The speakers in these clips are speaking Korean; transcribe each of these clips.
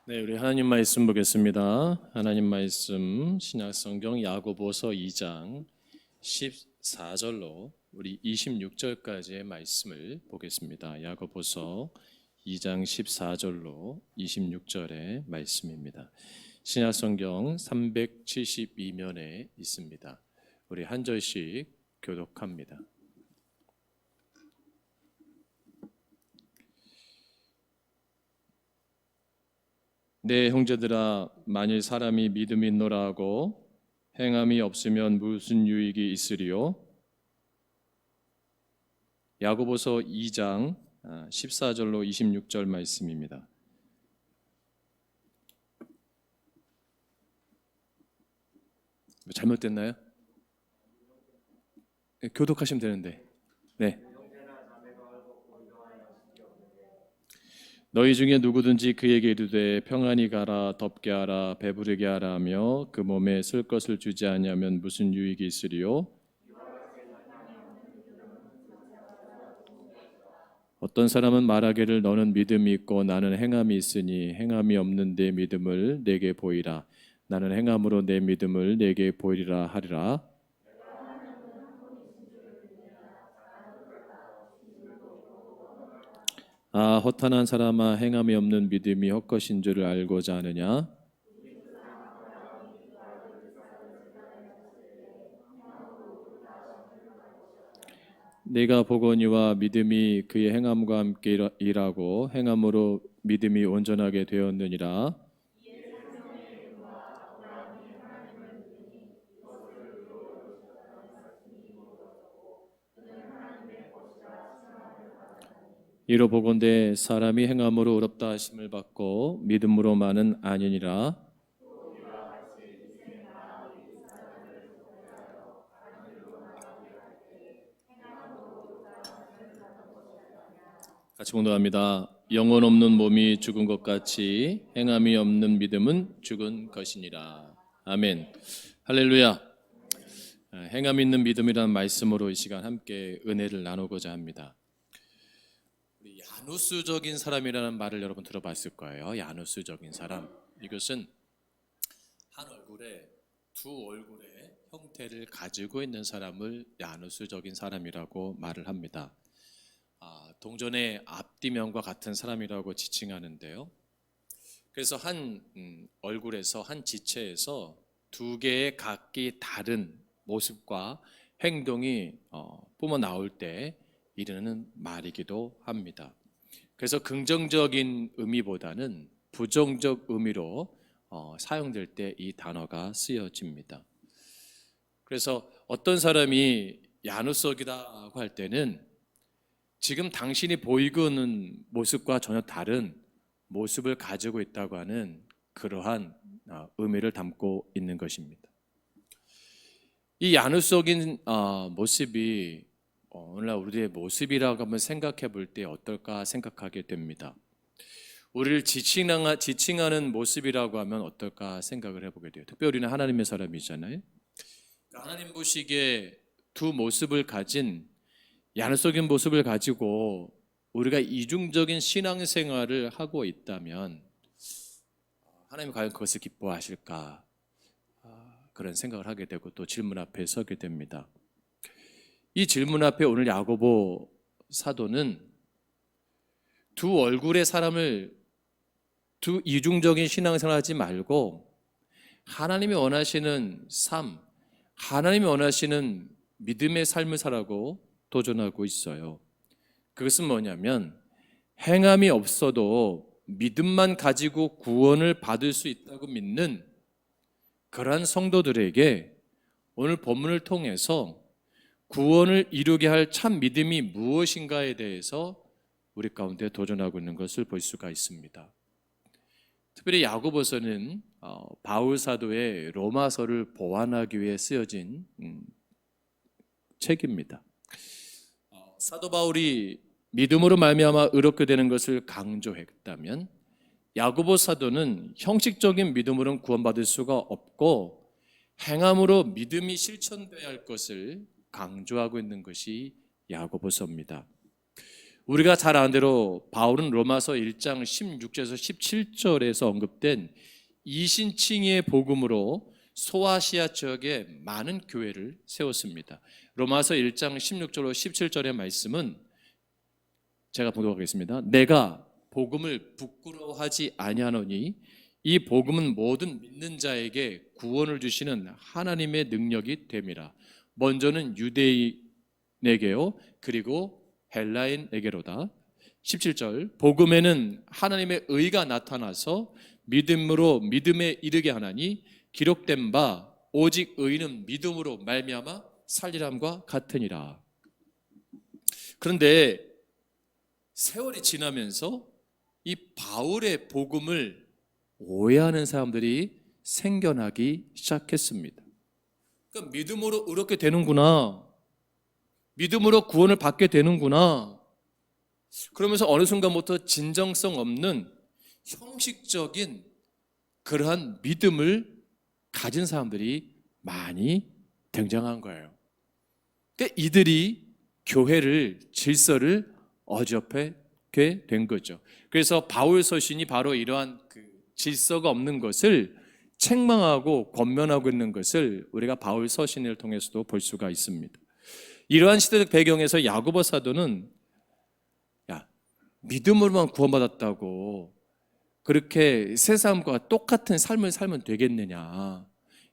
네, 우리 하나님 말씀 보겠습니다. 하나님 말씀 신약성경 야고보서 2장 14절로 우리 26절까지의 말씀을 보겠습니다. 야고보서 2장 14절로 26절의 말씀입니다. 신약성경 372면에 있습니다. 우리 한 절씩 교독합니다. 내 형제들아, 만일 사람이 믿음이 있노라 하고 행함이 없으면 무슨 유익이 있으리요? 야고보서 2장 14절로 26절 말씀입니다. 잘못됐나요? 교독하시면 되는데. 네. 너희 중에 누구든지 그에게 이르되 평안히 가라, 덥게 하라, 배부르게 하라 하며 그 몸에 쓸 것을 주지 아니하면 무슨 유익이 있으리요? 어떤 사람은 말하기를 너는 믿음이 있고 나는 행함이 있으니 행함이 없는 내 믿음을 내게 보이라. 나는 행함으로 내 믿음을 내게 보이리라 하리라. 아, 허탄한 사람아, 행함이 없는 믿음이 헛것인 줄을 알고자 하느냐? 네가 보거니와 믿음이 그의 행함과 함께 일하고 행함으로 믿음이 온전하게 되었느니라. 이로 보건대 사람이 행함으로 의롭다 하심을 받고 믿음으로만은 아니니라. 같이 봉독합니다. 영혼 없는 몸이 죽은 것 같이 행함이 없는 믿음은 죽은 것이니라. 아멘. 할렐루야. 행함 있는 믿음이라는 말씀으로 이 시간 함께 은혜를 나누고자 합니다. 야누스적인 사람이라는 말을 여러분 들어봤을 거예요. 야누스적인 사람. 이것은 한 얼굴에 두 얼굴의 형태를 가지고 있는 사람을 야누스적인 사람이라고 말을 합니다. 동전의 앞뒤면과 같은 사람이라고 지칭하는데요. 그래서 한 얼굴에서 한 지체에서 두 개의 각기 다른 모습과 행동이 뿜어 나올 때 이르는 말이기도 합니다. 그래서 긍정적인 의미보다는 부정적 의미로 사용될 때 이 단어가 쓰여집니다. 그래서 어떤 사람이 야누석이라고 할 때는 지금 당신이 보이고 있는 모습과 전혀 다른 모습을 가지고 있다고 하는 그러한 의미를 담고 있는 것입니다. 이 야누석인 모습이 오늘날 우리의 모습이라고 한번 생각해 볼 때 어떨까 생각하게 됩니다. 우리를 지칭하는 모습이라고 하면 어떨까 생각을 해보게 돼요. 특별히 우리는 하나님의 사람이잖아요. 하나님 보시기에 두 모습을 가진 야누석인 모습을 가지고 우리가 이중적인 신앙생활을 하고 있다면 하나님이 과연 그것을 기뻐하실까? 그런 생각을 하게 되고 또 질문 앞에 서게 됩니다. 이 질문 앞에 오늘 야고보 사도는 두 얼굴의 사람을 두 이중적인 신앙생활 하지 말고 하나님이 원하시는 삶, 하나님이 원하시는 믿음의 삶을 살라고 도전하고 있어요. 그것은 뭐냐면 행함이 없어도 믿음만 가지고 구원을 받을 수 있다고 믿는 그러한 성도들에게 오늘 본문을 통해서 구원을 이루게 할 참 믿음이 무엇인가에 대해서 우리 가운데 도전하고 있는 것을 볼 수가 있습니다. 특별히 야고보서는 바울 사도의 로마서를 보완하기 위해 쓰여진 책입니다. 사도 바울이 믿음으로 말미암아 의롭게 되는 것을 강조했다면 야고보 사도는 형식적인 믿음으로는 구원받을 수가 없고 행함으로 믿음이 실천되어야 할 것을 강조하고 있는 것이 야고보서입니다. 우리가 잘 아는 대로 바울은 로마서 1장 16절에서 17절에서 언급된 이신칭의 복음으로 소아시아 지역에 많은 교회를 세웠습니다. 로마서 1장 16절로 17절의 말씀은 제가 보도록 하겠습니다. 내가 복음을 부끄러워하지 아니하노니 이 복음은 모든 믿는 자에게 구원을 주시는 하나님의 능력이 됨이라. 먼저는 유대인에게요 그리고 헬라인에게로다. 17절 복음에는 하나님의 의가 나타나서 믿음으로 믿음에 이르게 하나니 기록된 바 오직 의인은 믿음으로 말미암아 살리람과 같으니라. 그런데 세월이 지나면서 이 바울의 복음을 오해하는 사람들이 생겨나기 시작했습니다. 그러니까 믿음으로 의롭게 되는구나, 믿음으로 구원을 받게 되는구나, 그러면서 어느 순간부터 진정성 없는 형식적인 그러한 믿음을 가진 사람들이 많이 등장한 거예요. 그러니까 이들이 교회를, 질서를 어지럽게 된 거죠. 그래서 바울 서신이 바로 이러한 그 질서가 없는 것을 책망하고 권면하고 있는 것을 우리가 바울 서신을 통해서도 볼 수가 있습니다. 이러한 시대적 배경에서 야고보 사도는 믿음으로만 구원받았다고 그렇게 새 사람과 똑같은 삶을 살면 되겠느냐,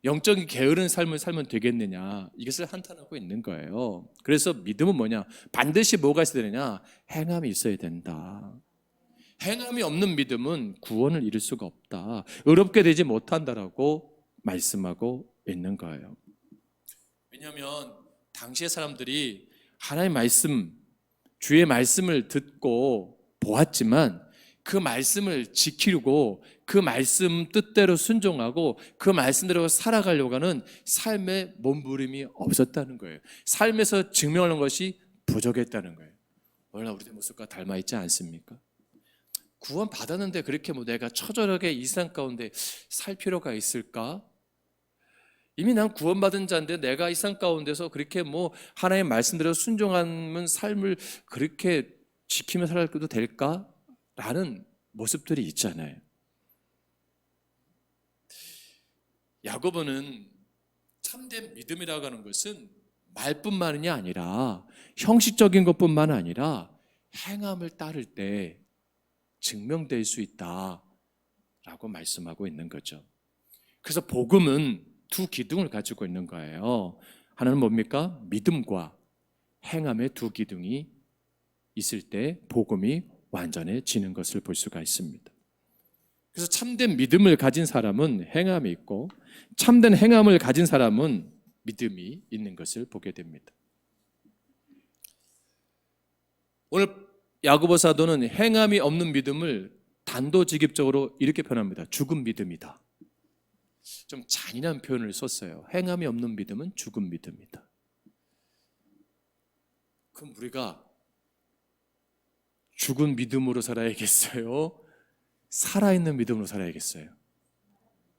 영적인 게으른 삶을 살면 되겠느냐, 이것을 한탄하고 있는 거예요. 그래서 믿음은 뭐냐? 반드시 뭐가 있어야 되느냐? 행함이 있어야 된다. 행함이 없는 믿음은 구원을 이룰 수가 없다, 의롭게 되지 못한다라고 말씀하고 있는 거예요. 왜냐하면 당시의 사람들이 하나님의 말씀, 주의 말씀을 듣고 보았지만 그 말씀을 지키려고 그 말씀 뜻대로 순종하고 그 말씀대로 살아가려고 하는 삶의 몸부림이 없었다는 거예요. 삶에서 증명하는 것이 부족했다는 거예요. 오늘날 우리의 모습과 닮아 있지 않습니까? 구원 받았는데 그렇게 내가 처절하게 이 세상 가운데 살 필요가 있을까? 이미 난 구원받은 자인데 내가 이 세상 가운데서 그렇게 하나님의 말씀대로 순종하는 삶을 그렇게 지키며 살아도 될까? 라는 모습들이 있잖아요. 야고보는 참된 믿음이라고 하는 것은 말뿐만이 아니라 형식적인 것뿐만 아니라 행함을 따를 때 증명될 수 있다라고 말씀하고 있는 거죠. 그래서 복음은 두 기둥을 가지고 있는 거예요. 하나는 뭡니까? 믿음과 행함의 두 기둥이 있을 때 복음이 완전해지는 것을 볼 수가 있습니다. 그래서 참된 믿음을 가진 사람은 행함이 있고 참된 행함을 가진 사람은 믿음이 있는 것을 보게 됩니다. 오늘 야고보 사도는 행함이 없는 믿음을 단도직입적으로 이렇게 표현합니다. 죽은 믿음이다. 좀 잔인한 표현을 썼어요. 행함이 없는 믿음은 죽은 믿음이다. 그럼 우리가 죽은 믿음으로 살아야겠어요? 살아있는 믿음으로 살아야겠어요?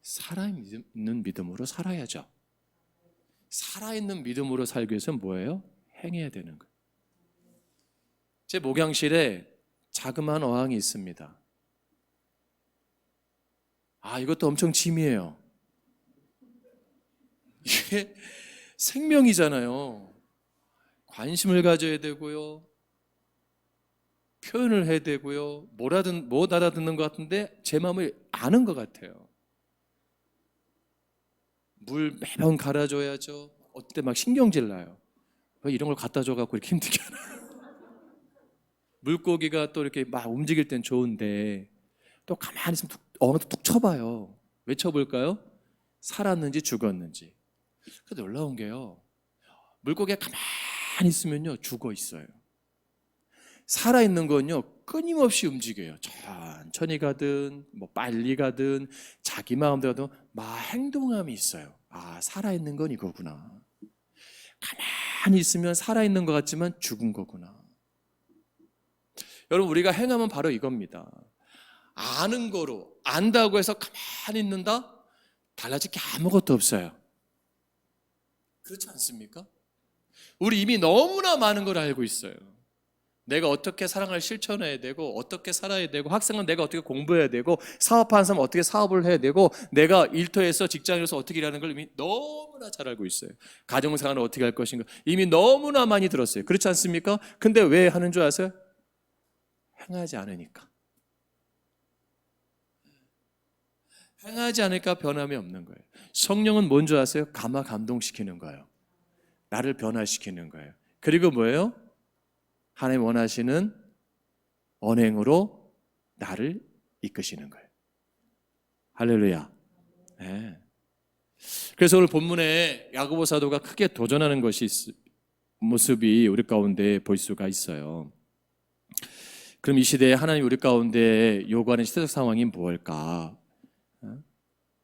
살아있는 믿음으로 살아야죠. 살아있는 믿음으로 살기 위해서는 뭐예요? 행해야 되는 거예요. 제 목양실에 자그마한 어항이 있습니다. 이것도 엄청 짐이에요. 이게 생명이잖아요. 관심을 가져야 되고요, 표현을 해야 되고요, 못 알아듣는 것 같은데 제 마음을 아는 것 같아요. 물 매번 갈아줘야죠. 어때 막 신경질 나요. 왜 이런 걸 갖다 줘갖고 이렇게 힘들게 하나. 물고기가 또 이렇게 막 움직일 땐 좋은데 또 가만히 있으면 어항에 툭 쳐봐요. 왜 쳐볼까요? 살았는지 죽었는지. 그래서 놀라운 게요, 물고기가 가만히 있으면요 죽어 있어요. 살아있는 건요 끊임없이 움직여요. 천천히 가든 빨리 가든 자기 마음대로 가든 막 행동함이 있어요. 살아있는 건 이거구나. 가만히 있으면 살아있는 것 같지만 죽은 거구나. 여러분, 우리가 행하면 바로 이겁니다. 아는 거로, 안다고 해서 가만히 있는다? 달라질 게 아무것도 없어요. 그렇지 않습니까? 우리 이미 너무나 많은 걸 알고 있어요. 내가 어떻게 사랑을 실천해야 되고 어떻게 살아야 되고 학생은 내가 어떻게 공부해야 되고 사업하는 사람은 어떻게 사업을 해야 되고 내가 일터에서 직장에서 어떻게 일하는 걸 이미 너무나 잘 알고 있어요. 가정생활을 어떻게 할 것인가 이미 너무나 많이 들었어요. 그렇지 않습니까? 근데 왜 하는 줄 아세요? 행하지 않으니까. 행하지 않으니까 변함이 없는 거예요. 성령은 뭔 줄 아세요? 감동시키는 거예요. 나를 변화시키는 거예요. 그리고 뭐예요? 하나님 원하시는 언행으로 나를 이끄시는 거예요. 할렐루야. 네. 그래서 오늘 본문에 야고보 사도가 크게 도전하는 모습이 우리 가운데 볼 수가 있어요. 그럼 이 시대에 하나님 우리 가운데 요구하는 시대적 상황이 무엇일까?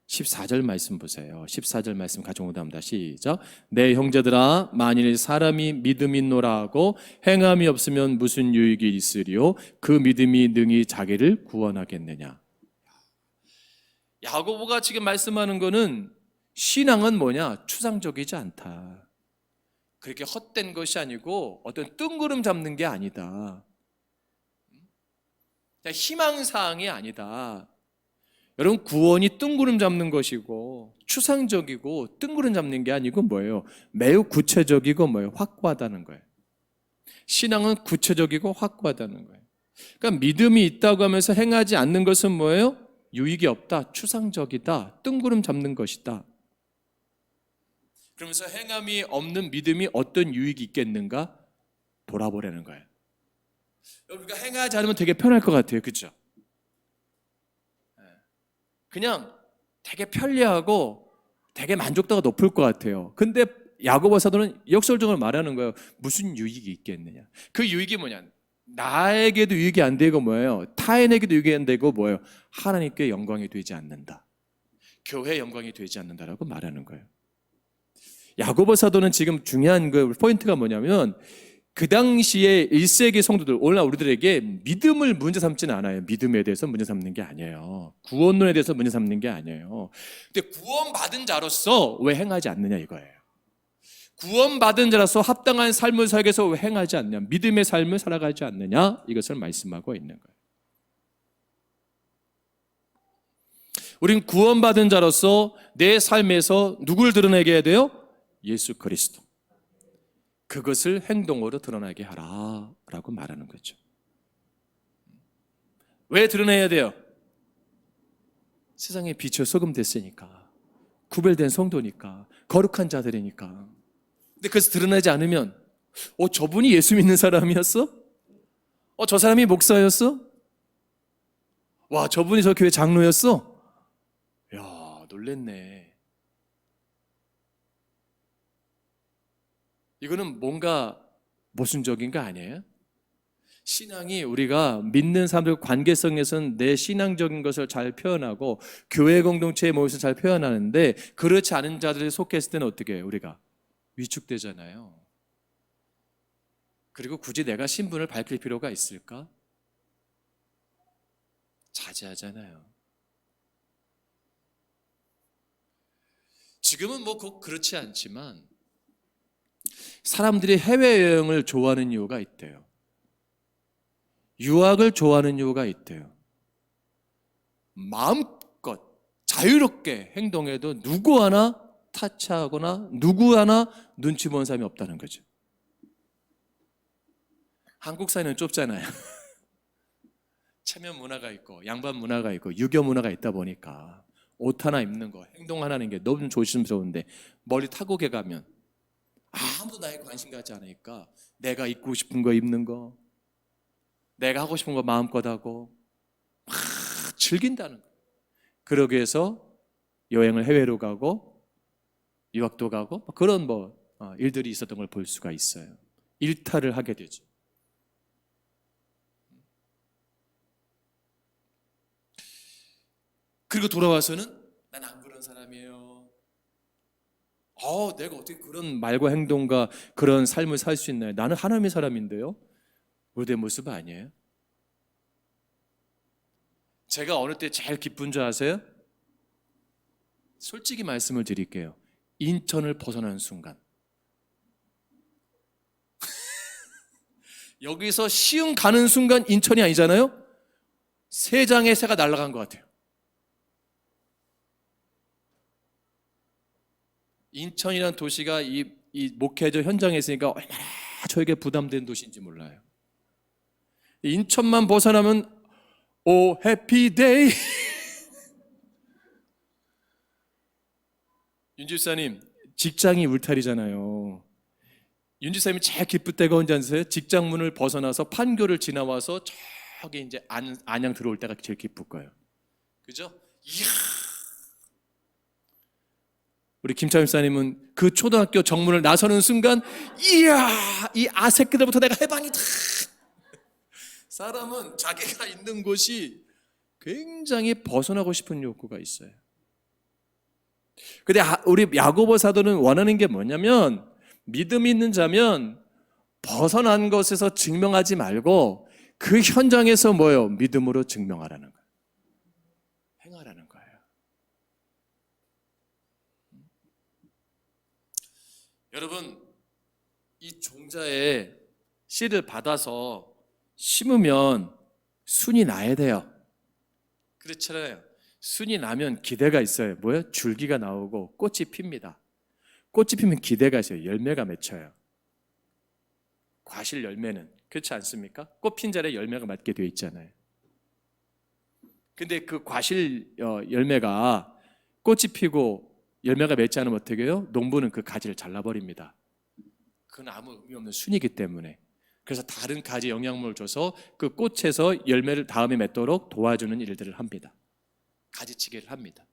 14절 말씀 보세요. 14절 말씀 가져오답니다. 시작. 내 형제들아 만일 사람이 믿음이 있노라 하고 행함이 없으면 무슨 유익이 있으리요? 그 믿음이 능히 자기를 구원하겠느냐. 야고보가 지금 말씀하는 거는 신앙은 뭐냐? 추상적이지 않다. 그렇게 헛된 것이 아니고 어떤 뜬구름 잡는 게 아니다. 희망사항이 아니다. 여러분 구원이 뜬구름 잡는 것이고 추상적이고 뜬구름 잡는 게 아니고 뭐예요? 매우 구체적이고 뭐예요? 확고하다는 거예요. 신앙은 구체적이고 확고하다는 거예요. 그러니까 믿음이 있다고 하면서 행하지 않는 것은 뭐예요? 유익이 없다, 추상적이다, 뜬구름 잡는 것이다. 그러면서 행함이 없는 믿음이 어떤 유익이 있겠는가? 돌아보라는 거예요. 우리가 행하지 않으면 되게 편할 것 같아요. 그렇죠? 그냥 되게 편리하고 되게 만족도가 높을 것 같아요. 근데 야고보 사도는 역설적으로 말하는 거예요. 무슨 유익이 있겠느냐. 그 유익이 뭐냐. 나에게도 유익이 안 되고 뭐예요. 타인에게도 유익이 안 되고 뭐예요. 하나님께 영광이 되지 않는다. 교회 영광이 되지 않는다라고 말하는 거예요. 야고보 사도는 지금 중요한 그 포인트가 뭐냐면 그 당시에 1세기 성도들, 오늘날 우리들에게 믿음을 문제 삼지는 않아요. 믿음에 대해서 문제 삼는 게 아니에요. 구원론에 대해서 문제 삼는 게 아니에요. 근데 구원받은 자로서 왜 행하지 않느냐 이거예요. 구원받은 자로서 합당한 삶을 살기 위해서 왜 행하지 않느냐, 믿음의 삶을 살아가지 않느냐, 이것을 말씀하고 있는 거예요. 우린 구원받은 자로서 내 삶에서 누굴 드러내게 해야 돼요? 예수 그리스도. 그것을 행동으로 드러나게 하라 라고 말하는 거죠. 왜 드러내야 돼요? 세상에 빛을 소금 됐으니까, 구별된 성도니까, 거룩한 자들이니까. 근데 그래서 드러나지 않으면 저분이 예수 믿는 사람이었어? 저 사람이 목사였어? 와, 저분이 저 교회 장로였어? 야, 놀랬네. 이거는 뭔가 모순적인 거 아니에요? 신앙이 우리가 믿는 사람들과 관계성에서는 내 신앙적인 것을 잘 표현하고 교회 공동체의 모습을 잘 표현하는데 그렇지 않은 자들이 속했을 때는 어떻게 해요? 우리가 위축되잖아요. 그리고 굳이 내가 신분을 밝힐 필요가 있을까? 자제하잖아요. 지금은 뭐 꼭 그렇지 않지만 사람들이 해외여행을 좋아하는 이유가 있대요. 유학을 좋아하는 이유가 있대요. 마음껏 자유롭게 행동해도 누구 하나 타치하거나 누구 하나 눈치 보는 사람이 없다는 거죠. 한국 사회는 좁잖아요. 체면 문화가 있고 양반 문화가 있고 유교 문화가 있다 보니까 옷 하나 입는 거, 행동 하나 하는 게 너무 조심스러운데 머리 타국에 가면 아무도 나에 관심 갖지 않으니까 내가 입고 싶은 거 입는 거, 내가 하고 싶은 거 마음껏 하고 막 즐긴다는 거예요. 그러기 위해서 여행을 해외로 가고 유학도 가고 그런 일들이 있었던 걸 볼 수가 있어요. 일탈을 하게 되죠. 그리고 돌아와서는 난 안 그런 사람이에요. 내가 어떻게 그런 말과 행동과 그런 삶을 살 수 있나요? 나는 하나님의 사람인데요. 우리의 모습 아니에요? 제가 어느 때 제일 기쁜 줄 아세요? 솔직히 말씀을 드릴게요. 인천을 벗어나는 순간. 여기서 시흥 가는 순간 인천이 아니잖아요. 세 장의 새가 날아간 것 같아요. 인천이라는 도시가 이 목회자 현장에 있으니까 얼마나 저에게 부담된 도시인지 몰라요. 인천만 벗어나면 오 해피데이. 윤지사님 직장이 울타리잖아요. 윤지사님이 제일 기쁠 때가 언제 아세요? 직장 문을 벗어나서 판교를 지나와서 저기 이제 안양 들어올 때가 제일 기쁠 거예요. 그죠? 이야. 우리 김창일 사님은 그 초등학교 정문을 나서는 순간 이야 이 아새끼들부터 내가 해방이다. 사람은 자기가 있는 곳이 굉장히 벗어나고 싶은 욕구가 있어요. 근데 우리 야고보 사도는 원하는 게 뭐냐면 믿음이 있는 자면 벗어난 것에서 증명하지 말고 그 현장에서 뭐예요? 믿음으로 증명하라는 거예요. 행하라는 거예요. 여러분 이 종자에 씨를 받아서 심으면 순이 나야 돼요. 그렇잖아요. 순이 나면 기대가 있어요. 뭐예요? 줄기가 나오고 꽃이 핍니다. 꽃이 피면 기대가 있어요. 열매가 맺혀요. 과실 열매는 그렇지 않습니까? 꽃 핀 자리에 열매가 맺게 되어 있잖아요. 근데 그 과실 열매가 꽃이 피고 열매가 맺지 않으면 어떻게 해요? 농부는 그 가지를 잘라버립니다. 그건 아무 의미 없는 순이기 때문에. 그래서 다른 가지 영양분을 줘서 그 꽃에서 열매를 다음에 맺도록 도와주는 일들을 합니다. 가지치기를 합니다.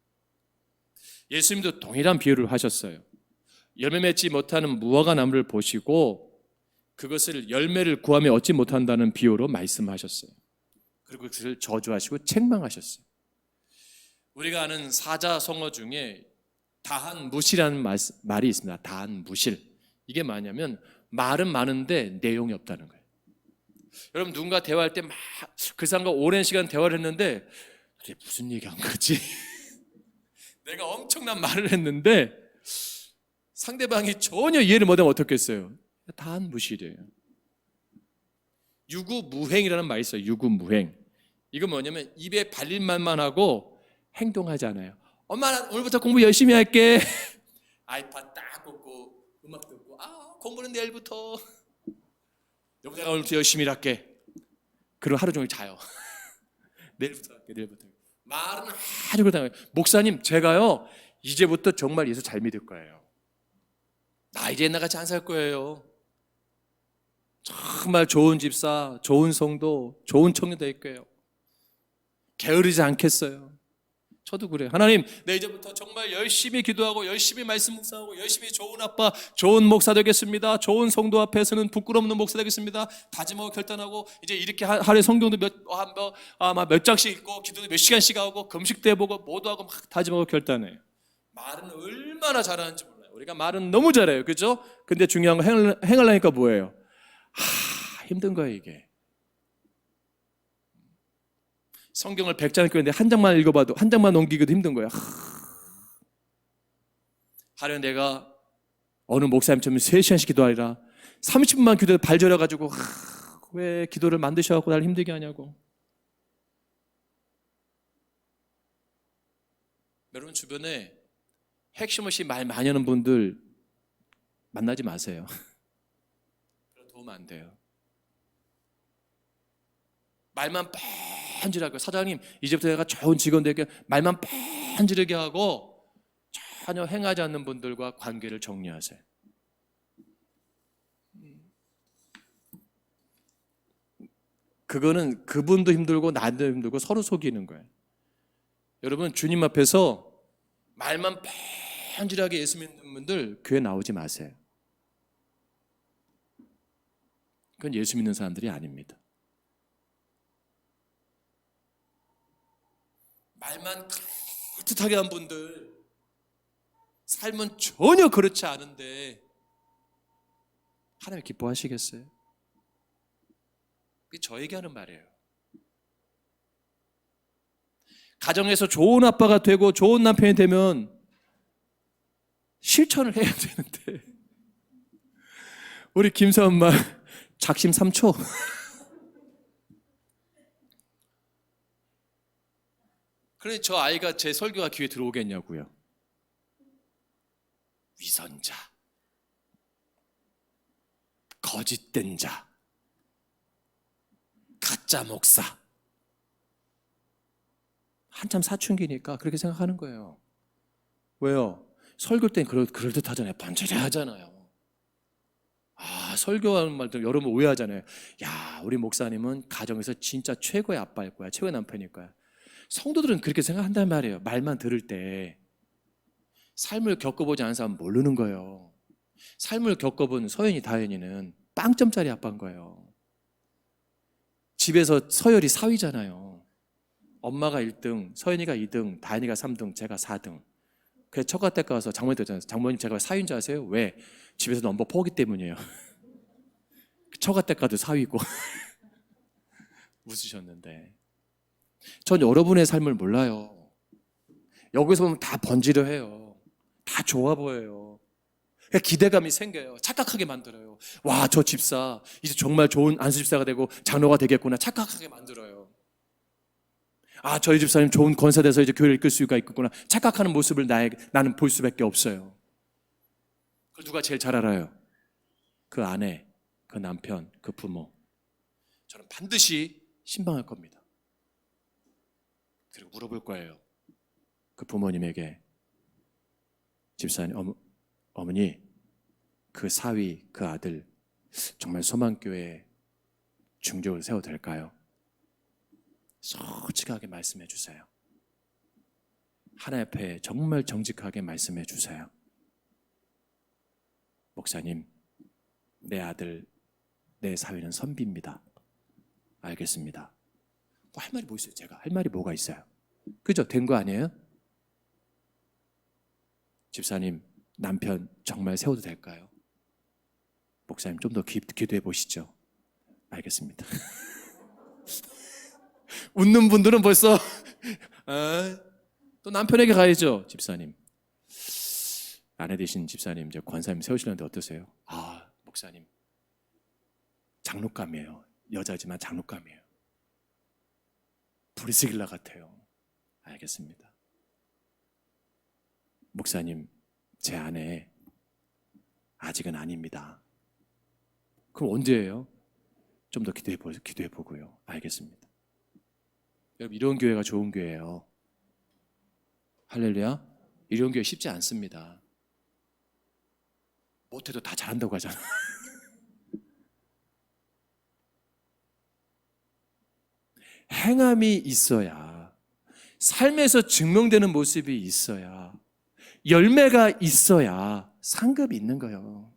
예수님도 동일한 비유를 하셨어요. 열매 맺지 못하는 무화과 나무를 보시고 그것을 열매를 구하며 얻지 못한다는 비유로 말씀하셨어요. 그리고 그것을 저주하시고 책망하셨어요. 우리가 아는 사자성어 중에 다한무실이라는 말이 있습니다. 다한무실. 이게 뭐냐면 말은 많은데 내용이 없다는 거예요. 여러분 누군가 대화할 때 막 그 사람과 오랜 시간 대화를 했는데 도대체 무슨 얘기한 거지? 내가 엄청난 말을 했는데 상대방이 전혀 이해를 못하면 어떻겠어요? 다한무실이에요. 유구무행이라는 말이 있어요. 유구무행. 이건 뭐냐면 입에 발릴 말만 하고 행동하지 않아요. 엄마 나 오늘부터 공부 열심히 할게. 아이팟 딱 꽂고 음악 듣고 공부는 내일부터. 여보 내가 오늘부터 열심히 할게. 그리고 하루 종일 자요. 내일부터 할게. 내일부터. 말은 아주 그렇다고요. 목사님 제가요 이제부터 정말 예수 잘 믿을 거예요. 나 이제 옛날같이 안 살 거예요. 정말 좋은 집사, 좋은 성도, 좋은 청년 될 거예요. 게으르지 않겠어요. 저도 그래요. 하나님 내 이제부터 정말 열심히 기도하고 열심히 말씀 묵상하고 열심히 좋은 아빠, 좋은 목사 되겠습니다. 좋은 성도 앞에서는 부끄럽는 목사 되겠습니다. 다짐하고 결단하고 이제 이렇게 하루에 성경도 몇 장씩 읽고 기도도 몇 시간씩 하고 금식도 해보고 모두 하고 막 다짐하고 결단해요. 말은 얼마나 잘하는지 몰라요. 우리가 말은 너무 잘해요. 그죠? 근데 중요한 거 행하려니까 뭐예요? 힘든 거예요 이게. 성경을 100장 읽었는데 한 장만 읽어봐도 한 장만 넘기기도 힘든 거예요. 하루에 내가 어느 목사님처럼 3시간씩 기도하리라 30분만 기도해도 발 저려가지고 왜 기도를 만드셔갖고 날 힘들게 하냐고. 여러분 주변에 핵심 없이 말 많이 하는 분들 만나지 마세요. 도움 안 돼요. 말만 뻔질하고 사장님 이제부터 내가 좋은 직원 되게 말만 뻔질하게 하고 전혀 행하지 않는 분들과 관계를 정리하세요. 그거는 그분도 힘들고 나도 힘들고 서로 속이는 거예요. 여러분 주님 앞에서 말만 뻔질하게 예수 믿는 분들 교회 나오지 마세요. 그건 예수 믿는 사람들이 아닙니다. 말만 그럴듯하게 한 분들 삶은 전혀 그렇지 않은데 하나님 기뻐하시겠어요? 그게 저에게 하는 말이에요. 가정에서 좋은 아빠가 되고 좋은 남편이 되면 실천을 해야 되는데 우리 김사 엄마 작심 3초. 그래 저 아이가 제 설교가 귀에 들어오겠냐고요. 위선자, 거짓된 자, 가짜 목사. 한참 사춘기니까 그렇게 생각하는 거예요. 왜요? 설교 때는 그럴듯하잖아요. 번지르하잖아요. 설교하는 말도 여러분 오해하잖아요. 야, 우리 목사님은 가정에서 진짜 최고의 아빠일 거야. 최고의 남편일 거야. 성도들은 그렇게 생각한단 말이에요. 말만 들을 때. 삶을 겪어보지 않은 사람은 모르는 거예요. 삶을 겪어본 서연이, 다현이는 빵점짜리 아빠인 거예요. 집에서 서열이 4위잖아요. 엄마가 1등, 서연이가 2등, 다현이가 3등, 제가 4등. 그래서 처가 때 가서 장모님 되잖아요. 장모님 제가 4위인 줄 아세요? 왜? 집에서 넘버 4기 때문이에요. 처가 때 가도 4위고. 웃으셨는데 전 여러분의 삶을 몰라요. 여기서 보면 다 번지르해요. 다 좋아 보여요. 기대감이 생겨요. 착각하게 만들어요. 와, 저 집사 이제 정말 좋은 안수 집사가 되고 장로가 되겠구나. 착각하게 만들어요. 아, 저희 집사님 좋은 권사 돼서 이제 교회를 이끌 수가 있겠구나. 착각하는 모습을 나는 볼 수밖에 없어요. 그걸 누가 제일 잘 알아요? 그 아내, 그 남편, 그 부모. 저는 반드시 신방할 겁니다. 그리고 물어볼 거예요. 그 부모님에게, 집사님, 어머니, 그 사위, 그 아들 정말 소망교회 중직으로 세워도 될까요? 솔직하게 말씀해 주세요. 하나님 앞에 정말 정직하게 말씀해 주세요. 목사님, 내 아들, 내 사위는 선비입니다. 알겠습니다. 할 말이 뭐 있어요? 제가 할 말이 뭐가 있어요? 그죠? 된 거 아니에요? 집사님, 남편 정말 세워도 될까요? 목사님, 좀 더 기도해 보시죠. 알겠습니다. 웃는 분들은 벌써 또 남편에게 가야죠. 집사님, 아내 되신 집사님 이제 권사님 세우시려는데 어떠세요? 아, 목사님, 장로감이에요. 여자지만 장로감이에요. 브리스길라 같아요. 알겠습니다. 목사님, 제 아내 아직은 아닙니다. 그럼 언제예요? 좀 더 기도해 보고요. 알겠습니다. 여러분, 이런 교회가 좋은 교회예요. 할렐루야. 이런 교회 쉽지 않습니다. 못해도 다 잘한다고 하잖아. 행함이 있어야, 삶에서 증명되는 모습이 있어야, 열매가 있어야 상급이 있는 거예요.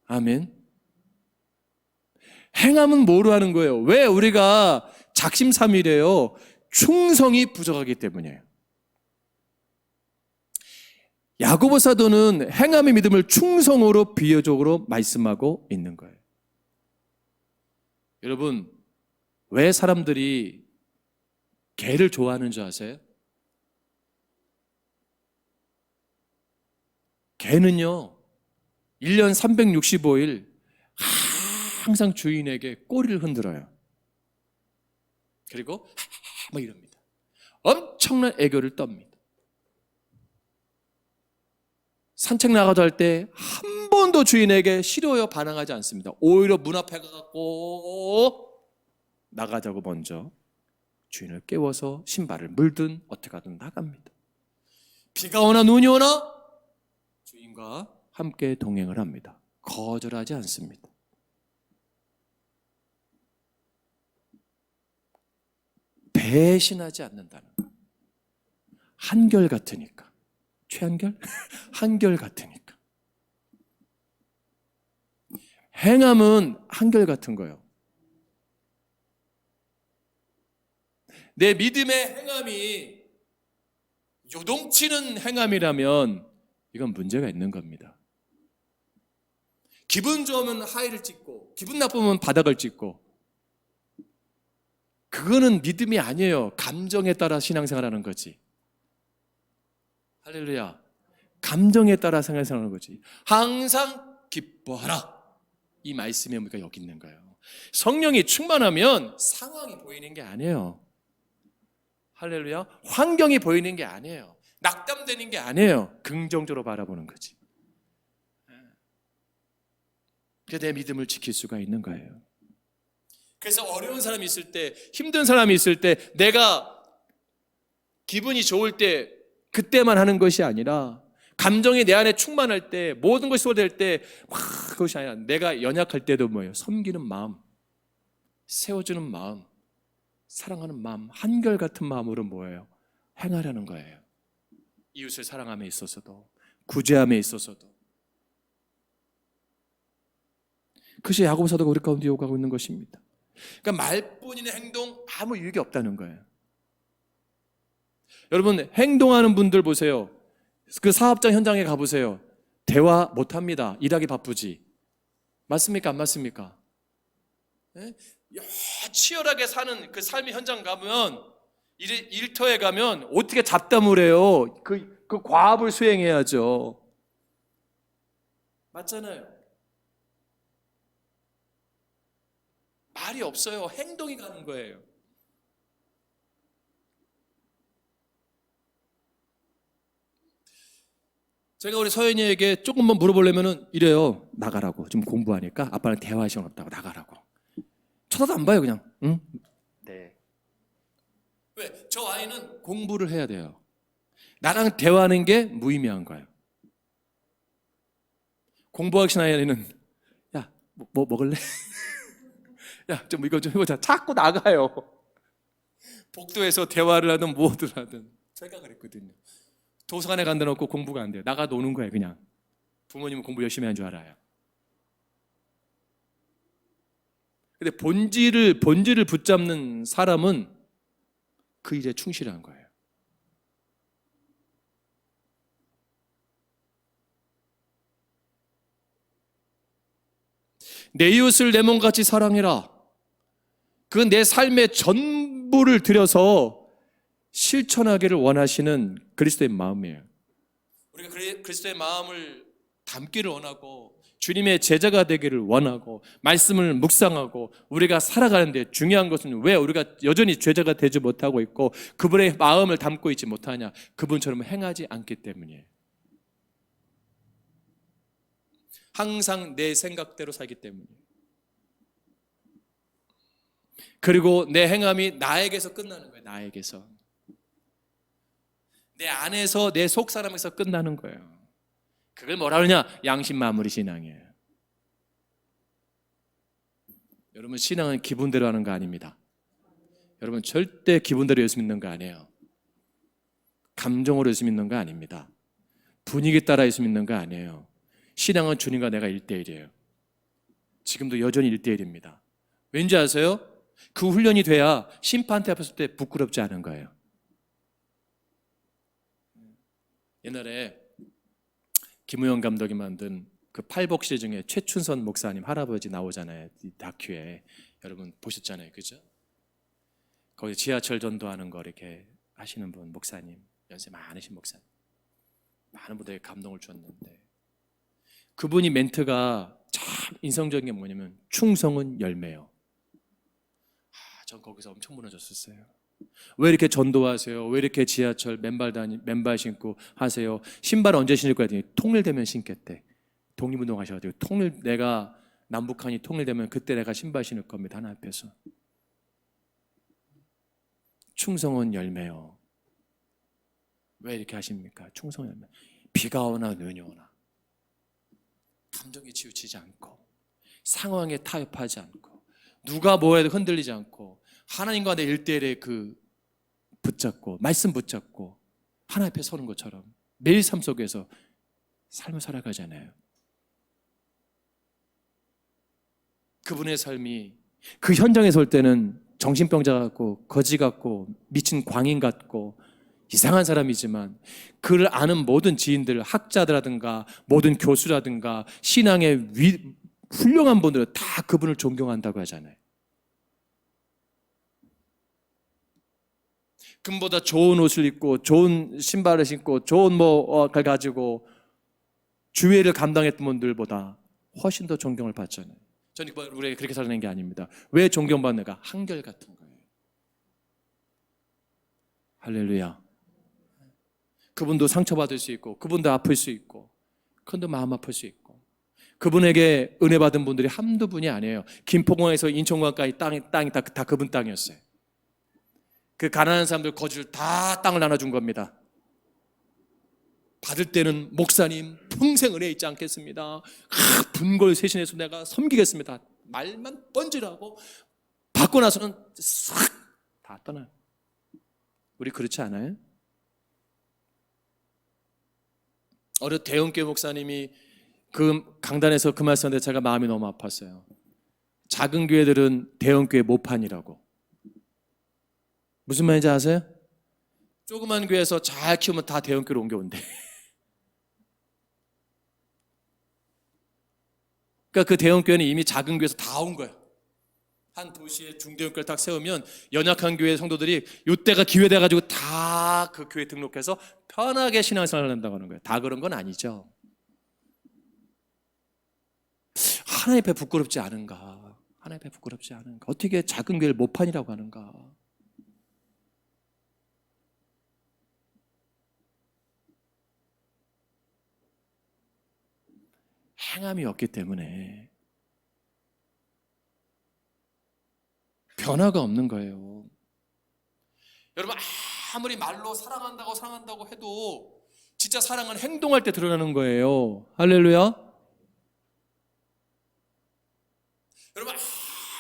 아멘. 행함은 뭐로 하는 거예요? 왜 우리가 작심삼일이에요? 충성이 부족하기 때문이에요. 야고보 사도는 행함의 믿음을 충성으로 비유적으로 말씀하고 있는 거예요. 여러분, 왜 사람들이 개를 좋아하는 줄 아세요? 개는요, 1년 365일 항상 주인에게 꼬리를 흔들어요. 그리고 막 이럽니다. 엄청난 애교를 떱니다. 산책 나가도 할 때 한 번도 주인에게 싫어요 반항하지 않습니다. 오히려 문 앞에 가갖고 나가자고 먼저 주인을 깨워서 신발을 물든 어떻게 하든 나갑니다. 비가 오나 눈이 오나 주인과 함께 동행을 합니다. 거절하지 않습니다. 배신하지 않는다는, 한결같으니까. 최한결? 한결같으니까. 행함은 한결같은 거예요. 내 믿음의 행함이 요동치는 행함이라면 이건 문제가 있는 겁니다. 기분 좋으면 하이를 찍고 기분 나쁘면 바닥을 찍고, 그거는 믿음이 아니에요. 감정에 따라 신앙생활하는 거지. 할렐루야. 감정에 따라 생활하는 거지. 항상 기뻐하라. 이 말씀에 우리가 여기 있는 거예요. 성령이 충만하면 상황이 보이는 게 아니에요. 할렐루야. 환경이 보이는 게 아니에요. 낙담되는 게 아니에요. 긍정적으로 바라보는 거지. 그래서 내 믿음을 지킬 수가 있는 거예요. 그래서 어려운 사람이 있을 때, 힘든 사람이 있을 때, 내가 기분이 좋을 때 그때만 하는 것이 아니라, 감정이 내 안에 충만할 때, 모든 것이 쏟아질 때 그것이 아니라 내가 연약할 때도 뭐예요? 섬기는 마음, 세워주는 마음, 사랑하는 마음, 한결같은 마음으로 뭐예요? 행하려는 거예요. 이웃을 사랑함에 있어서도, 구제함에 있어서도. 그것이 야고보 사도가 우리 가운데 요구하고 있는 것입니다. 그러니까 말뿐인 행동 아무 유익이 없다는 거예요. 여러분, 행동하는 분들 보세요. 그 사업장 현장에 가보세요. 대화 못합니다. 일하기 바쁘지. 맞습니까? 안 맞습니까? 네? 치열하게 사는 그 삶의 현장 가면, 일터에 가면 어떻게 잡담을 해요? 그 과업을 수행해야죠. 맞잖아요. 말이 없어요. 행동이 가는 거예요. 제가 우리 서연이에게 조금만 물어보려면 이래요. 나가라고. 지금 공부하니까 아빠랑 대화할 시간 없다고 나가라고. 쳐다도 안 봐요, 그냥. 응? 네. 왜? 저 아이는 공부를 해야 돼요. 나랑 대화하는 게 무의미한 거예요. 공부하기 싫은 아이는 야, 뭐 먹을래? 야, 좀 이거 좀 해보자. 자꾸 나가요. 복도에서 대화를 하든 뭐든 하든. 제가 그랬거든요. 도서관에 간다 놓고 공부가 안 돼요. 나가 노는 거예요, 그냥. 부모님은 공부 열심히 한 줄 알아요. 근데 본질을 붙잡는 사람은 그 일에 충실한 거예요. 내 이웃을 내 몸같이 사랑해라. 그건 내 삶의 전부를 들여서 실천하기를 원하시는 그리스도의 마음이에요. 우리가 그리스도의 마음을 담기를 원하고 주님의 제자가 되기를 원하고 말씀을 묵상하고 우리가 살아가는데 중요한 것은 왜 우리가 여전히 제자가 되지 못하고 있고 그분의 마음을 담고 있지 못하냐? 그분처럼 행하지 않기 때문이에요. 항상 내 생각대로 살기 때문이에요. 그리고 내 행함이 나에게서 끝나는 거예요. 나에게서. 내 안에서 내 속 사람에서 끝나는 거예요. 그걸 뭐라 그러냐? 양심 마무리 신앙이에요. 여러분, 신앙은 기분대로 하는 거 아닙니다. 여러분, 절대 기분대로 예수 믿는 거 아니에요. 감정으로 예수 믿는 거 아닙니다. 분위기 따라 예수 믿는 거 아니에요. 신앙은 주님과 내가 1대1이에요. 지금도 여전히 1대1입니다. 왠지 아세요? 그 훈련이 돼야 심판대 앞에 설 때 부끄럽지 않은 거예요. 옛날에 김우영 감독이 만든 그 팔복시 중에 최춘선 목사님 할아버지 나오잖아요. 이 다큐에. 여러분 보셨잖아요. 그죠? 거기 지하철 전도하는 거 이렇게 하시는 분, 목사님. 연세 많으신 목사님. 많은 분들에게 감동을 주었는데 그분이 멘트가 참 인상적인 게 뭐냐면 충성은 열매요. 전 거기서 엄청 무너졌었어요. 왜 이렇게 전도하세요? 왜 이렇게 지하철 맨발 신고 하세요? 신발 언제 신을 거야? 통일되면 신겠대. 독립운동 하셔가지고 내가 남북한이 통일되면 그때 내가 신발 신을 겁니다. 하나 앞에서. 충성은 열매요. 왜 이렇게 하십니까? 충성 열매. 비가 오나 눈이 오나 감정에 치우치지 않고 상황에 타협하지 않고 누가 뭐해도 흔들리지 않고 하나님과 내 1대1에 그 붙잡고 말씀 붙잡고 하나 앞에 서는 것처럼 매일 삶 속에서 삶을 살아가잖아요. 그분의 삶이 그 현장에 설 때는 정신병자 같고 거지 같고 미친 광인 같고 이상한 사람이지만 그를 아는 모든 지인들, 학자들라든가 모든 교수라든가 신앙의 훌륭한 분들은 다 그분을 존경한다고 하잖아요. 금보다 좋은 옷을 입고 좋은 신발을 신고 좋은 걸 가지고 주회를 감당했던 분들보다 훨씬 더 존경을 받잖아요. 저는 우리가 그렇게 살아낸 게 아닙니다. 왜 존경받는가? 한결같은 거예요. 할렐루야. 그분도 상처받을 수 있고, 그분도 아플 수 있고, 그분도 마음 아플 수 있고, 그분에게 은혜 받은 분들이 한두 분이 아니에요. 김포공항에서 인천공항까지 땅이 다 그분 땅이었어요. 그 가난한 사람들 거주를 다 땅을 나눠준 겁니다. 받을 때는 목사님 평생 은혜 잊지 않겠습니다. 분골 세신해서 내가 섬기겠습니다. 말만 번지라고 받고 나서는 싹 다 떠나요. 우리 그렇지 않아요? 어느 대형교회 목사님이 그 강단에서 그 말씀하는데 제가 마음이 너무 아팠어요. 작은 교회들은 대형교회 모판이라고. 무슨 말인지 아세요? 조그만 교회에서 잘 키우면 다 대형교회로 옮겨온대. 그러니까 그 대형교회는 이미 작은 교회에서 다 온 거예요. 한 도시에 중대형교회를 딱 세우면 연약한 교회 성도들이 이때가 기회돼가지고 다 그 교회 등록해서 편하게 신앙생활을 한다고 하는 거예요. 다 그런 건 아니죠. 하나님 앞에 부끄럽지 않은가? 하나님 앞에 부끄럽지 않은가? 어떻게 작은 교회를 모판이라고 하는가? 행함이 없기 때문에 변화가 없는 거예요. 여러분, 아무리 말로 사랑한다고 해도 진짜 사랑은 행동할 때 드러나는 거예요. 할렐루야. 여러분,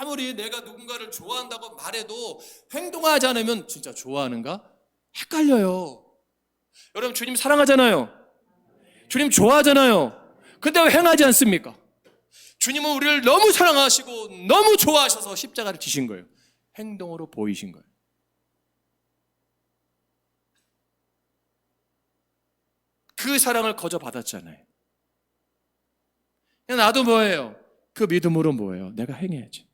아무리 내가 누군가를 좋아한다고 말해도 행동하지 않으면 진짜 좋아하는가? 헷갈려요. 여러분, 주님 사랑하잖아요. 주님 좋아하잖아요. 근데 왜 행하지 않습니까? 주님은 우리를 너무 사랑하시고 너무 좋아하셔서 십자가를 지신 거예요. 행동으로 보이신 거예요. 그 사랑을 거저 받았잖아요. 나도 뭐예요? 그 믿음으로 뭐예요? 내가 행해야지.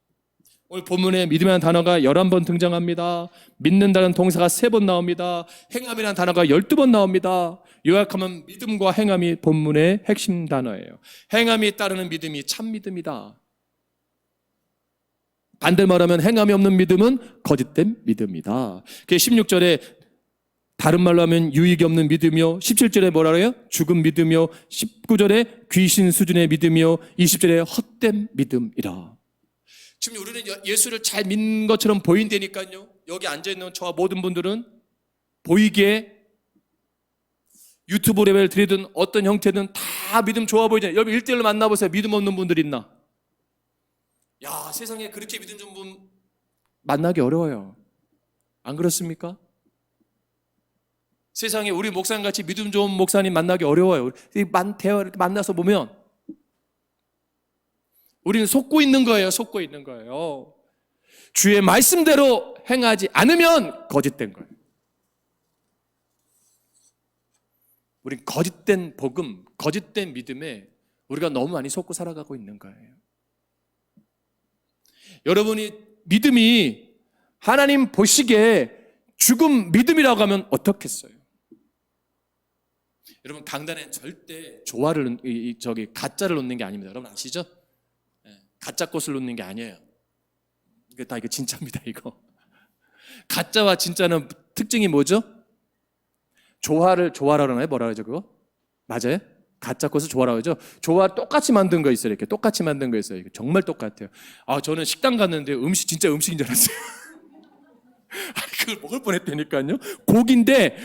오늘 본문에 믿음이라는 단어가 11번 등장합니다. 믿는다는 동사가 3번 나옵니다. 행함이라는 단어가 12번 나옵니다. 요약하면 믿음과 행함이 본문의 핵심 단어예요. 행함이 따르는 믿음이 참 믿음이다. 반대로 말하면 행함이 없는 믿음은 거짓된 믿음이다. 16절에 다른 말로 하면 유익이 없는 믿음이요, 17절에 뭐라 그래요? 죽은 믿음이요, 19절에 귀신 수준의 믿음이요, 20절에 헛된 믿음이라. 지금 우리는 예수를 잘 믿는 것처럼 보인다니까요. 여기 앉아있는 저와 모든 분들은 보이기에 유튜브 레벨 드리든 어떤 형태든 다 믿음 좋아 보이잖아요. 여러분 1대1로 만나보세요. 믿음 없는 분들 있나? 야, 세상에 그렇게 믿음 좋은 분 만나기 어려워요. 안 그렇습니까? 세상에 우리 목사님같이 믿음 좋은 목사님 만나기 어려워요. 대화를 만나서 보면 우리는 속고 있는 거예요. 속고 있는 거예요. 주의 말씀대로 행하지 않으면 거짓된 거예요. 우린 거짓된 복음, 거짓된 믿음에 우리가 너무 많이 속고 살아가고 있는 거예요. 여러분이 믿음이 하나님 보시기에 죽은 믿음이라고 하면 어떻겠어요? 여러분, 강단엔 절대 조화를 가짜를 놓는 게 아닙니다. 여러분 아시죠? 가짜 꽃을 놓는 게 아니에요. 이거 다 이거 진짜입니다. 이거 가짜와 진짜는 특징이 뭐죠? 조화라고 하나요? 뭐라 그러죠 그거? 맞아요? 가짜 꽃을 조화라고 하죠. 조화 똑같이 만든 거 있어요. 이렇게 똑같이 만든 거 있어요. 정말 똑같아요. 저는 식당 갔는데 진짜 음식인 줄 알았어요. 그걸 먹을 뻔했다니까요. 고기인데,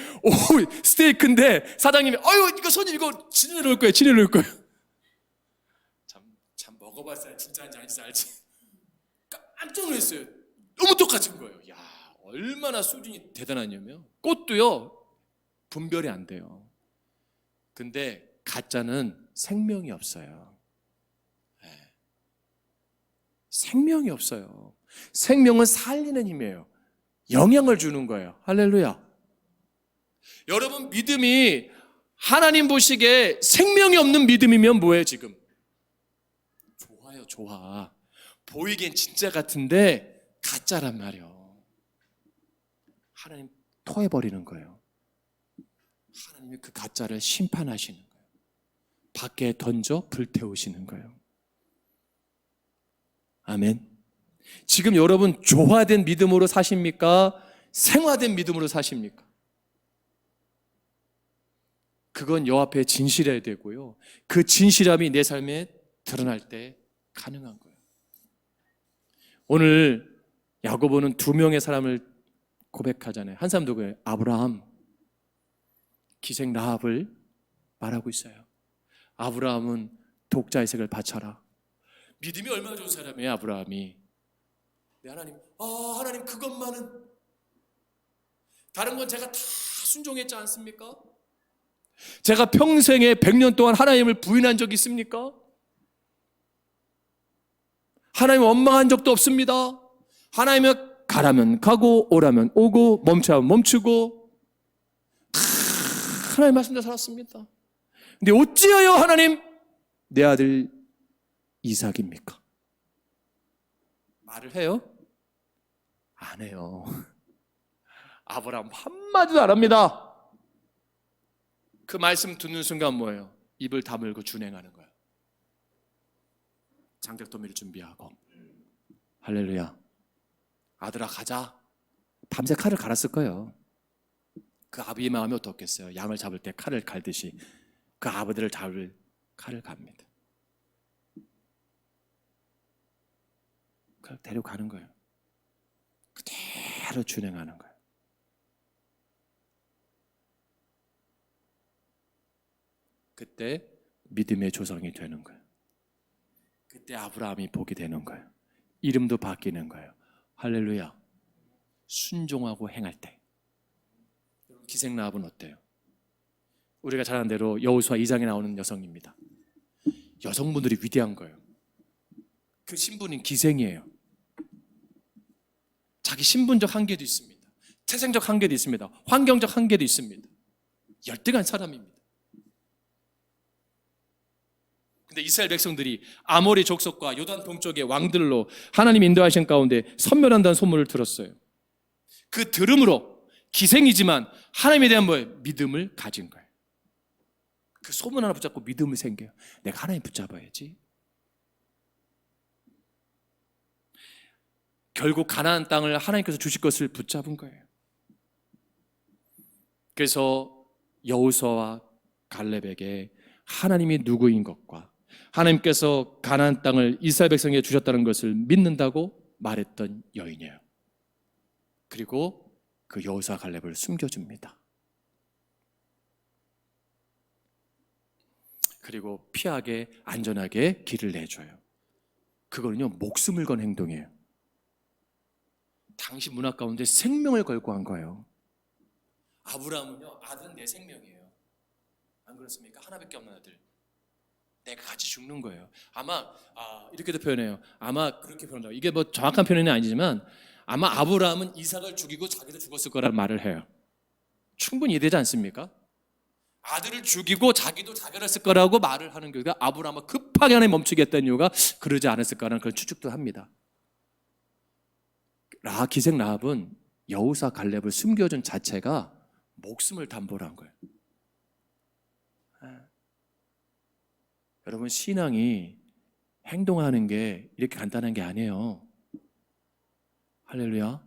스테이크인데 사장님이 이거 손님 이거 진해 놓을 거예요. 진해 놓을 거예요. 참 먹어봤어야 진짜인지 아닌지 알지. 깜짝 놀랐어요. 너무 똑같은 거예요. 야, 얼마나 수준이 대단하냐면 꽃도요 분별이 안 돼요. 근데 가짜는 생명이 없어요. 생명이 없어요. 생명은 살리는 힘이에요. 영향을 주는 거예요. 할렐루야. 여러분, 믿음이 하나님 보시기에 생명이 없는 믿음이면 뭐예요 지금? 좋아요, 좋아. 보이기엔 진짜 같은데 가짜란 말이에요. 하나님 토해버리는 거예요. 하나님이 그 가짜를 심판하시는 거예요. 밖에 던져 불태우시는 거예요. 아멘. 지금 여러분 조화된 믿음으로 사십니까? 생화된 믿음으로 사십니까? 그건 여 앞에 진실해야 되고요. 그 진실함이 내 삶에 드러날 때 가능한 거예요. 오늘 야고보는 두 명의 사람을 고백하잖아요. 한 사람 누구예요? 아브라함, 기생 라합을 말하고 있어요. 아브라함은 독자 이삭을 바쳐라. 믿음이 얼마나 좋은 사람이에요, 아브라함이. 네, 하나님, 하나님 그것만은, 다른 건 제가 다 순종했지 않습니까? 제가 평생에 100년 동안 하나님을 부인한 적이 있습니까? 하나님 원망한 적도 없습니다. 하나님은 가라면 가고 오라면 오고 멈추면 멈추고 하나님 말씀대로 살았습니다. 근데 어찌하여 하나님 내 아들 이삭입니까? 말을 해요? 안 해요. 아브라함 한마디도 안 합니다. 그 말씀 듣는 순간 뭐예요? 입을 다물고 준행하는 거예요. 장작도미를 준비하고. 할렐루야. 아들아 가자. 밤새 칼을 갈았을 거예요. 그 아비의 마음이 어떻겠어요? 양을 잡을 때 칼을 갈듯이 그 아버지를 잡을 칼을 갑니다. 그걸 데려가는 거예요. 그대로 준행하는 거예요. 그때 믿음의 조상이 되는 거예요. 그때 아브라함이 복이 되는 거예요. 이름도 바뀌는 거예요. 할렐루야. 순종하고 행할 때. 기생 라합은 어때요? 우리가 잘 아는 대로 여호수아 2장에 나오는 여성입니다. 여성분들이 위대한 거예요. 그 신분은 기생이에요. 자기 신분적 한계도 있습니다. 태생적 한계도 있습니다. 환경적 한계도 있습니다. 열등한 사람입니다. 근데 이스라엘 백성들이 아모리 족속과 요단 동쪽의 왕들로 하나님 인도하신 가운데 선멸한다는 소문을 들었어요. 그 들음으로 기생이지만 하나님에 대한 뭐예요? 믿음을 가진 거예요. 그 소문 하나 붙잡고 믿음을 생겨요. 내가 하나님 붙잡아야지. 결국 가나안 땅을 하나님께서 주실 것을 붙잡은 거예요. 그래서 여호수아와 갈렙에게 하나님이 누구인 것과 하나님께서 가나안 땅을 이스라엘 백성에게 주셨다는 것을 믿는다고 말했던 여인이에요. 그리고 그 여호수아 갈렙을 숨겨줍니다. 그리고 피하게 안전하게 길을 내줘요. 그거는요 목숨을 건 행동이에요. 당시 문화 가운데 생명을 걸고 한 거예요. 아브라함은요 아들은 내 생명이에요. 안 그렇습니까? 하나밖에 없는 아들. 내가 같이 죽는 거예요. 아마 이렇게도 표현해요. 아마 그렇게 표현한다고. 이게 뭐 정확한 표현은 아니지만 아마 아브라함은 이삭을 죽이고 자기도 죽었을 거라는 말을 해요. 충분히 이해되지 않습니까? 아들을 죽이고 자기도 자결했을 거라고 말을 하는 거니까 아브라함은 급하게 하나님 멈추겠다는 이유가 그러지 않았을 거라는 그런 추측도 합니다. 기생 라합은 여호수아 갈렙을 숨겨준 자체가 목숨을 담보로 한 거예요. 여러분 신앙이 행동하는 게 이렇게 간단한 게 아니에요. 할렐루야.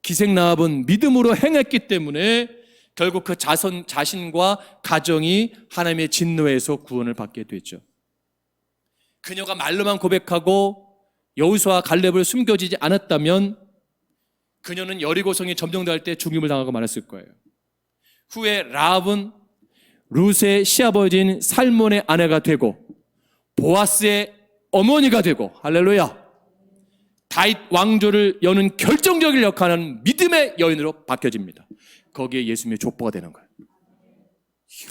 기생 라합은 믿음으로 행했기 때문에 결국 그 자신과 가정이 하나님의 진노에서 구원을 받게 됐죠. 그녀가 말로만 고백하고 여호수아 갈렙을 숨겨지지 않았다면 그녀는 여리고성이 점령될 때 죽임을 당하고 말았을 거예요. 후에 라합은 룻의 시아버지인 살몬의 아내가 되고 보아스의 어머니가 되고 할렐루야 다윗 왕조를 여는 결정적인 역할을 믿음의 여인으로 바뀌어집니다. 거기에 예수님의 족보가 되는 거예요. 이야,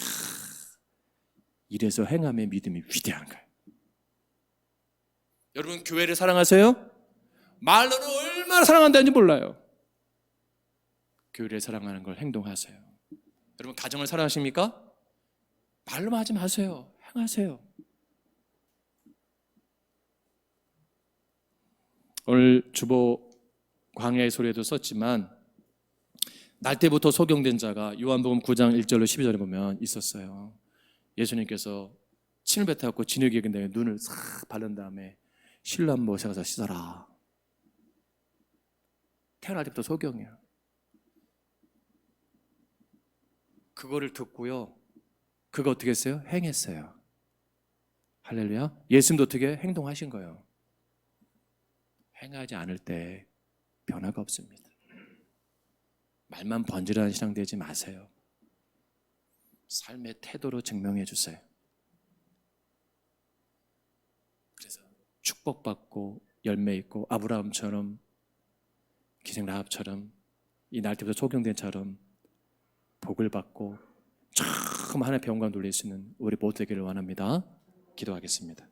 이래서 행함의 믿음이 위대한 거예요. 여러분 교회를 사랑하세요? 말로는 얼마나 사랑한다는지 몰라요. 교회를 사랑하는 걸 행동하세요. 여러분 가정을 사랑하십니까? 말로만 하지 마세요. 행하세요. 오늘 주보 광야의 소리에도 썼지만 날 때부터 소경된 자가 요한복음 9장 1절로 12절에 보면 있었어요. 예수님께서 침을 뱉어갖고 진흙에 근데 눈을 싹 바른 다음에 실로암 못에 가서 씻어라. 태어날 때부터 소경이에요. 그거를 듣고요, 그거 어떻게 했어요? 행했어요. 할렐루야. 예수님도 어떻게 행동하신 거예요. 행하지 않을 때 변화가 없습니다. 말만 번지르한 신앙 되지 마세요. 삶의 태도로 증명해 주세요. 그래서 축복받고 열매 있고 아브라함처럼, 기생 라합처럼, 이 날때부터 소경된처럼 복을 받고 처음 하나님의 영광 돌릴 수 있는 우리 모두 되기를 원합니다. 기도하겠습니다.